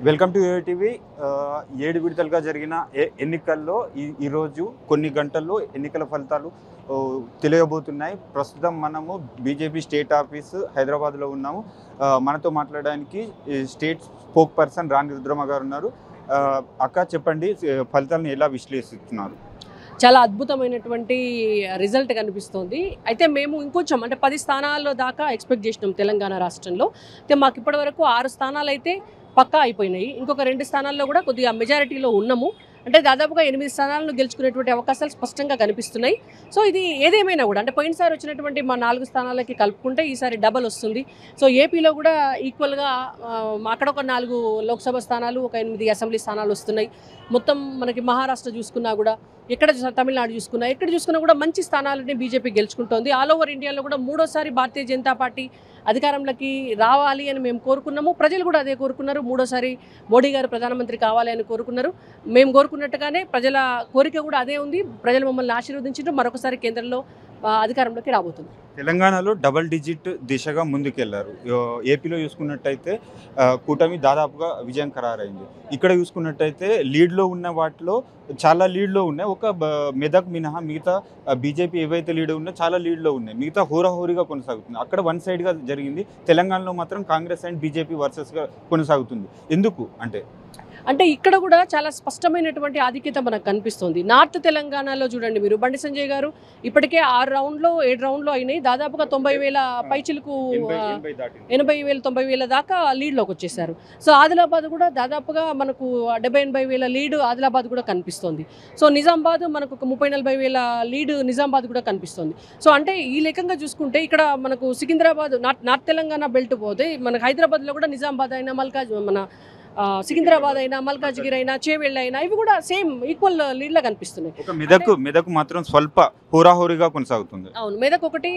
Welcome to TV. 7 విడతలుగా జరిగిన ఎన్నికల్లో ఈరోజు కొన్ని గంటల్లో ఎన్నికల ఫలితాలు తెలియబోతున్నాయి. ప్రస్తుతం మనము బీజేపీ స్టేట్ ఆఫీస్ హైదరాబాద్లో ఉన్నాము. మనతో మాట్లాడడానికి స్టేట్ స్పోక్ పర్సన్ రాణి రుద్రమ గారు ఉన్నారు. అక్క, చెప్పండి, ఫలితాలను ఎలా విశ్లేషిస్తున్నారు? చాలా అద్భుతమైనటువంటి రిజల్ట్ కనిపిస్తోంది. అయితే మేము ఇంకొంచెం 10 స్థానాల్లో దాకా ఎక్స్పెక్ట్ చేసినాం తెలంగాణ రాష్ట్రంలో. అయితే మాకు ఇప్పటివరకు 6 స్థానాలు అయితే పక్కా అయిపోయినాయి. ఇంకొక 2 స్థానాల్లో కూడా కొద్దిగా మెజారిటీలో ఉన్నాము. అంటే దాదాపుగా 8 స్థానాలను గెలుచుకునేటువంటి అవకాశాలు స్పష్టంగా కనిపిస్తున్నాయి. సో ఇది ఏదేమైనా కూడా పోయినసారి వచ్చినటువంటి మా 4 స్థానాలకి కలుపుకుంటే ఈసారి డబల్ వస్తుంది. సో ఏపీలో కూడా ఈక్వల్గా అక్కడ ఒక 4 లోక్సభ స్థానాలు, ఒక 8 అసెంబ్లీ స్థానాలు వస్తున్నాయి. మొత్తం మనకి మహారాష్ట్ర చూసుకున్నా కూడా, ఎక్కడ తమిళనాడు చూసుకున్నా, ఎక్కడ చూసుకున్నా కూడా మంచి స్థానాలని బీజేపీ గెలుచుకుంటోంది. ఆల్ ఓవర్ ఇండియాలో కూడా 3వ భారతీయ జనతా పార్టీ అధికారంలోకి రావాలి అని మేము కోరుకున్నాము. ప్రజలు కూడా అదే కోరుకున్నారు. 3వ మోడీ గారు ప్రధానమంత్రి కావాలి అని కోరుకున్నారు. మేము కోరుకున్నట్టుగానే ప్రజల కోరిక కూడా అదే ఉంది. ప్రజలు మమ్మల్ని ఆశీర్వదించారు. మరొకసారి కేంద్రంలో అధికారంలోకి రాబోతుంది. తెలంగాణలో డబల్ డిజిట్ దిశగా ముందుకెళ్లారు. ఏపీలో చూసుకున్నట్టయితే కూటమి దాదాపుగా విజయం ఖరారైంది. ఇక్కడ చూసుకున్నట్టయితే లీడ్లో ఉన్న వాటిలో చాలా లీడ్లో ఉన్నాయి. ఒక మెదక్ మినహా మిగతా బీజేపీ ఏవైతే లీడ్ ఉన్నాయో చాలా లీడ్లో ఉన్నాయి. మిగతా హోరాహోరీగా కొనసాగుతుంది. అక్కడ వన్ సైడ్గా జరిగింది. తెలంగాణలో మాత్రం కాంగ్రెస్ అండ్ బీజేపీ వర్సెస్గా కొనసాగుతుంది. ఎందుకు అంటే ఇక్కడ కూడా చాలా స్పష్టమైనటువంటి ఆధిక్యత మనకు కనిపిస్తుంది. నార్త్ తెలంగాణలో చూడండి, మీరు బండి సంజయ్ గారు ఇప్పటికే 7 రౌండ్లో అయినాయి. దాదాపుగా 90,000 పైచిలకు 80,000 90,000 దాకా లీడ్లోకి వచ్చేసారు. సో ఆదిలాబాద్ కూడా దాదాపుగా మనకు 70,000-80,000 లీడ్ ఆదిలాబాద్ కూడా కనిపిస్తుంది. సో నిజామాబాద్ మనకు ఒక 30,000-40,000 లీడ్ నిజామాబాద్ కూడా కనిపిస్తుంది. సో అంటే ఈ లెక్కగా చూసుకుంటే ఇక్కడ మనకు సికింద్రాబాద్ నార్త్ తెలంగాణ బెల్ట్ పోతే మనకు హైదరాబాద్లో కూడా నిజామాబాద్ అయినా సికింద్రాబాద్ అయినా మల్కాజ్గిరి అయినా చేవెళ్ళ అయినా ఇవి కూడా సేమ్ ఈక్వల్ లీడ్లా కనిపిస్తున్నాయి. మెదక్ మాత్రం స్వల్ప హోరాహోరీగా కొనసాగుతుంది. అవును, మెదక్ ఒకటి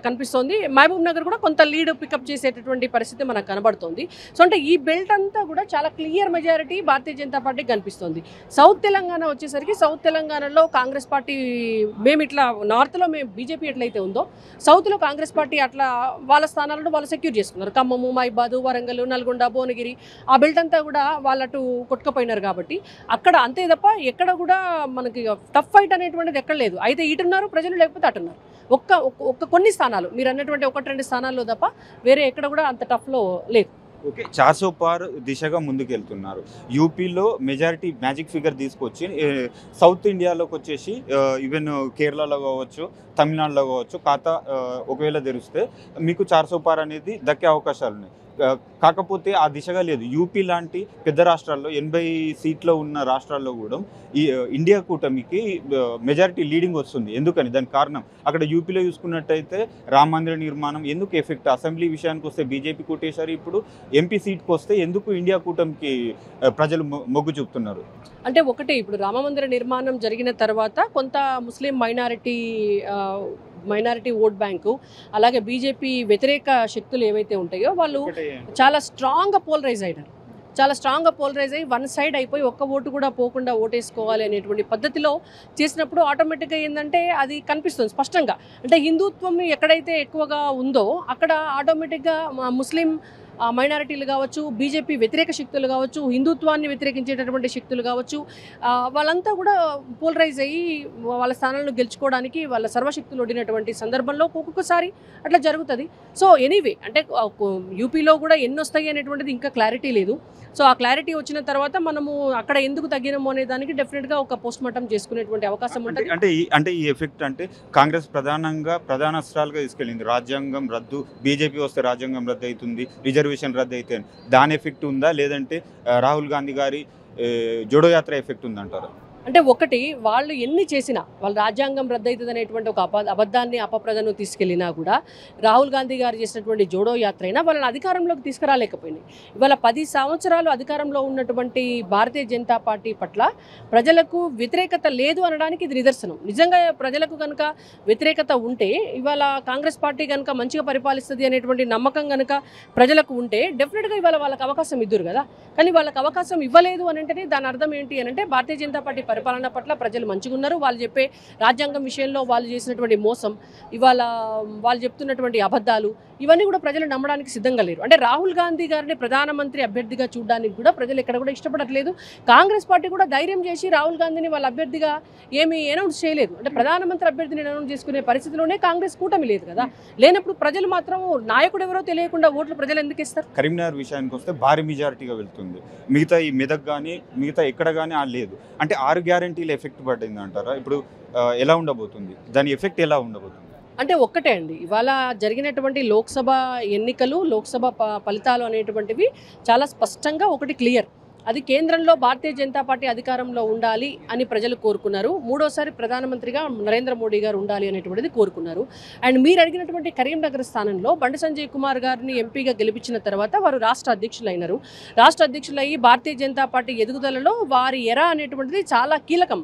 కనిపిస్తోంది. మహబూబ్ నగర్ కూడా కొంత లీడ్ పికప్ చేసేటటువంటి పరిస్థితి మనకు కనబడుతోంది. సో అంటే ఈ బెల్ట్ అంతా కూడా చాలా క్లియర్ మెజారిటీ భారతీయ జనతా పార్టీకి కనిపిస్తోంది. సౌత్ తెలంగాణ వచ్చేసరికి సౌత్ తెలంగాణలో కాంగ్రెస్ పార్టీ మేము ఇట్లా నార్త్లో మేము బీజేపీ ఎట్లయితే ఉందో సౌత్లో కాంగ్రెస్ పార్టీ అట్లా వాళ్ళ స్థానాలను వాళ్ళు సెక్యూర్ చేసుకున్నారు. ఖమ్మము, మైబాదు, వరంగల్, నల్గొండ, భువనగిరి ఆ బెల్ట్ అంతా కూడా వాళ్ళటు కొట్టుకుపోయినారు. కాబట్టి అక్కడ అంతే తప్ప ఎక్కడ కూడా మనకి టఫ్ ఫైట్ అనేటువంటిది ఎక్కడ లేదు. అయితే ఇటున్నారు ప్రజలు, లేకపోతే అటున్నారు. ఒక్క కొన్ని స్థానాలు మీరు అన్నటువంటి 1-2 స్థానాల్లో తప్ప వేరే ఎక్కడ కూడా అంత టఫ్లో లేదు. ఓకే, 400 పార్ దిశగా ముందుకెళ్తున్నారు. యూపీలో మెజారిటీ మ్యాజిక్ ఫిగర్ తీసుకొచ్చి సౌత్ ఇండియాలోకి వచ్చేసి ఈవెన్ కేరళలో కావచ్చు, తమిళనాడులో కావచ్చు ఖాతా ఒకవేళ తెరిస్తే మీకు 400 పార్ అనేది దక్కే అవకాశాలు ఉన్నాయి. కాకపోతే ఆ దిశగా లేదు. యూపీ లాంటి పెద్ద రాష్ట్రాల్లో 80 సీట్లో ఉన్న రాష్ట్రాల్లో కూడా ఈ ఇండియా కూటమికి మెజారిటీ లీడింగ్ వస్తుంది. ఎందుకని దానికి కారణం అక్కడ యూపీలో చూసుకున్నట్టయితే రామ మందిర నిర్మాణం ఎందుకు ఎఫెక్ట్, అసెంబ్లీ విషయానికి వస్తే బీజేపీ కొట్టేశారు. ఇప్పుడు ఎంపీ సీట్కి వస్తే ఎందుకు ఇండియా కూటమికి ప్రజలు మొగ్గు చూపుతున్నారు అంటే ఒకటి, ఇప్పుడు రామ మందిర నిర్మాణం జరిగిన తర్వాత కొంత ముస్లిం మైనారిటీ ఓట్ బ్యాంకు, అలాగే బీజేపీ వ్యతిరేక శక్తులు ఏవైతే ఉంటాయో వాళ్ళు చాలా స్ట్రాంగ్గా పోలరైజ్ అయ్యి వన్ సైడ్ అయిపోయి ఒక్క ఓటు కూడా పోకుండా ఓటేసుకోవాలి అనేటువంటి పద్ధతిలో చేసినప్పుడు ఆటోమేటిక్గా ఏంటంటే అది కనిపిస్తుంది స్పష్టంగా. అంటే హిందుత్వం ఎక్కడైతే ఎక్కువగా ఉందో అక్కడ ఆటోమేటిక్గా ముస్లిం మైనారిటీలు కావచ్చు, బీజేపీ వ్యతిరేక శక్తులు కావచ్చు, హిందుత్వాన్ని వ్యతిరేకించేటటువంటి శక్తులు కావచ్చు, వాళ్ళంతా కూడా పోలరైజ్ అయ్యి వాళ్ళ స్థానాలను గెలుచుకోవడానికి వాళ్ళ సర్వశక్తులు ఒడినటువంటి సందర్భంలో ఒక్కొక్కసారి అట్లా జరుగుతుంది. సో ఎనీవే అంటే యూపీలో కూడా ఎన్ని వస్తాయి అనేటువంటిది ఇంకా క్లారిటీ లేదు. సో ఆ క్లారిటీ వచ్చిన తర్వాత మనము అక్కడ ఎందుకు తగ్గినాము అనే దానికి డెఫినెట్గా ఒక పోస్ట్ మార్టం చేసుకునేటువంటి అవకాశం ఉంటుంది. అంటే ఈ ఎఫెక్ట్ అంటే కాంగ్రెస్ ప్రధాన అస్త్రాలుగా తీసుకెళ్ళింది. రాజ్యాంగం రద్దు, బీజేపీ వస్తే రాజ్యాంగం రద్దు అవుతుంది, రిజర్వేషన్ రద్దు అయితే దాని ఎఫెక్ట్ ఉందా, లేదంటే రాహుల్ గాంధీ గారి జోడో యాత్ర ఎఫెక్ట్ ఉందంటారా? అంటే ఒకటి, వాళ్ళు ఎన్ని చేసినా వాళ్ళు రాజ్యాంగం రద్దవుతుంది అనేటువంటి ఒక అబద్ధాన్ని అపప్రదను తీసుకెళ్ళినా కూడా రాహుల్ గాంధీ గారు చేసినటువంటి జోడో యాత్ర అయినా వాళ్ళని అధికారంలోకి తీసుకురాలేకపోయినాయి. ఇవాళ 10 సంవత్సరాలు అధికారంలో ఉన్నటువంటి భారతీయ జనతా పార్టీ పట్ల ప్రజలకు వ్యతిరేకత లేదు అనడానికి ఇది నిదర్శనం. నిజంగా ప్రజలకు కనుక వ్యతిరేకత ఉంటే ఇవాళ కాంగ్రెస్ పార్టీ కనుక మంచిగా పరిపాలిస్తుంది అనేటువంటి నమ్మకం కనుక ప్రజలకు ఉంటే డెఫినెట్గా ఇవాళ వాళ్ళకి అవకాశం ఇద్దరు కదా. కానీ వాళ్ళకి అవకాశం ఇవ్వలేదు అని అంటేనే దాని అర్థం ఏంటి అని అంటే భారతీయ జనతా పార్టీ పరిపాలన పట్ల ప్రజలు మంచిగా ఉన్నారు. వాళ్ళు చెప్పే రాజ్యాంగం విషయంలో వాళ్ళు చేసినటువంటి మోసం, ఇవాళ వాళ్ళు చెప్తున్నటువంటి అబద్ధాలు, ఇవన్నీ కూడా ప్రజలు నమ్మడానికి సిద్ధంగా లేరు. అంటే రాహుల్ గాంధీ గారిని ప్రధానమంత్రి అభ్యర్థిగా చూడడానికి కూడా ప్రజలు ఎక్కడ కూడా ఇష్టపడట్లేదు. కాంగ్రెస్ పార్టీ కూడా ధైర్యం చేసి రాహుల్ గాంధీని వాళ్ళ అభ్యర్థిగా ఏమీ అనౌన్స్ చేయలేదు. అంటే ప్రధానమంత్రి అభ్యర్థిని అనౌన్స్ చేసుకునే పరిస్థితిలోనే కాంగ్రెస్ కూటమి లేదు కదా. లేనప్పుడు ప్రజలు మాత్రం నాయకుడు ఎవరో తెలియకుండా ఓట్లు ప్రజలు ఎందుకు ఇస్తారు? కరీంనగర్ విషయానికి వస్తే భారీ మెజారిటీగా వెళ్తుంది. మిగతా ఈ మెదక్ కానీ మిగతా ఎక్కడ కానీ లేదు. అంటే 6 గ్యారంటీలు ఎఫెక్ట్ పడింది అంటారా? ఇప్పుడు ఎలా ఉండబోతుంది, దాని ఎఫెక్ట్ ఎలా ఉండబోతుంది? అంటే ఒక్కటే అండి, ఇవాళ జరిగినటువంటి లోక్సభ ఎన్నికలు, లోక్సభ ఫలితాలు అనేటువంటివి చాలా స్పష్టంగా ఒకటి క్లియర్. అది కేంద్రంలో భారతీయ జనతా పార్టీ అధికారంలో ఉండాలి అని ప్రజలు కోరుకున్నారు. మూడోసారి ప్రధానమంత్రిగా నరేంద్ర మోడీ గారు ఉండాలి అనేటువంటిది కోరుకున్నారు. అండ్ మీరు అడిగినటువంటి కరీంనగర్ స్థానంలో బండి సంజయ్ కుమార్ గారిని ఎంపీగా గెలిపించిన తర్వాత వారు రాష్ట్ర అధ్యక్షులైనారు. రాష్ట్ర అధ్యక్షులయ్యి భారతీయ జనతా పార్టీ ఎదుగుదలలో వారి ఎరా అనేటువంటిది చాలా కీలకం.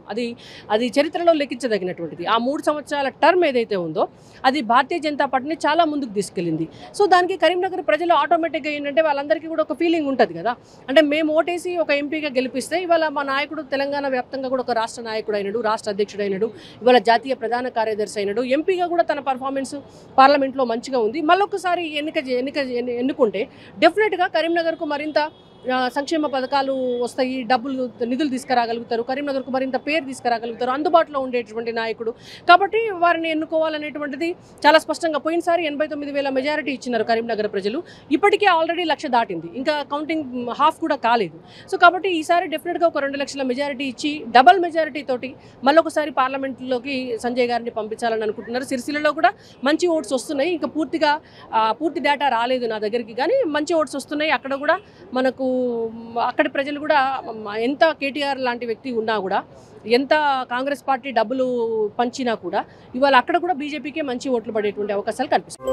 అది చరిత్రలో లెక్కించదగినటువంటిది. ఆ 3 సంవత్సరాల టర్మ్ ఏదైతే ఉందో అది భారతీయ జనతా పార్టీని చాలా ముందుకు తీసుకెళ్ళింది. సో దానికి కరీంనగర్ ప్రజలు ఆటోమేటిక్గా ఏంటంటే వాళ్ళందరికీ కూడా ఒక ఫీలింగ్ ఉంటుంది కదా. అంటే మేము ఓటేసి ఒక ఎంపీగా గెలిపిస్తే ఇవాళ మా నాయకుడు తెలంగాణ వ్యాప్తంగా కూడా ఒక రాష్ట్ర నాయకుడు అయినాడు, రాష్ట్ర అధ్యక్షుడు అయినాడు, ఇవాళ జాతీయ ప్రధాన కార్యదర్శి అయినాడు, ఎంపీగా కూడా తన పర్ఫార్మెన్స్ పార్లమెంట్లో మంచిగా ఉంది. మళ్ళొకసారి ఎన్నుకుంటే డెఫినెట్గా కరీంనగర్కు మరింత సంక్షేమ పథకాలు వస్తాయి, నిధులు తీసుకురాగలుగుతారు, కరీంనగర్కు మరింత పేరు తీసుకురాగలుగుతారు, అందుబాటులో ఉండేటువంటి నాయకుడు. కాబట్టి వారిని ఎన్నుకోవాలనేటువంటిది చాలా స్పష్టంగా పోయినసారి 89,000 మెజారిటీ ఇచ్చినారు కరీంనగర్ ప్రజలు. ఇప్పటికే ఆల్రెడీ 1,00,000 దాటింది, ఇంకా కౌంటింగ్ హాఫ్ కూడా కాలేదు. సో కాబట్టి ఈసారి డెఫినెట్గా ఒక 2 లక్షల మెజారిటీ ఇచ్చి డబల్ మెజారిటీ తోటి మళ్ళొకసారి పార్లమెంట్లోకి సంజయ్ గారిని పంపించాలని అనుకుంటున్నారు. సిరిసిల్లలో కూడా మంచి ఓట్స్ వస్తున్నాయి, ఇంకా పూర్తి డేటా రాలేదు నా దగ్గరికి, కానీ మంచి ఓట్స్ వస్తున్నాయి. అక్కడ కూడా మనకు అక్కడి ప్రజలు కూడా ఎంత కేటీఆర్ లాంటి వ్యక్తి ఉన్నా కూడా, ఎంత కాంగ్రెస్ పార్టీ డబ్బులు పంచినా కూడా ఇవాళ అక్కడ కూడా బీజేపీకే మంచి ఓట్లు పడేటువంటి అవకాశాలు కనిపిస్తాయి.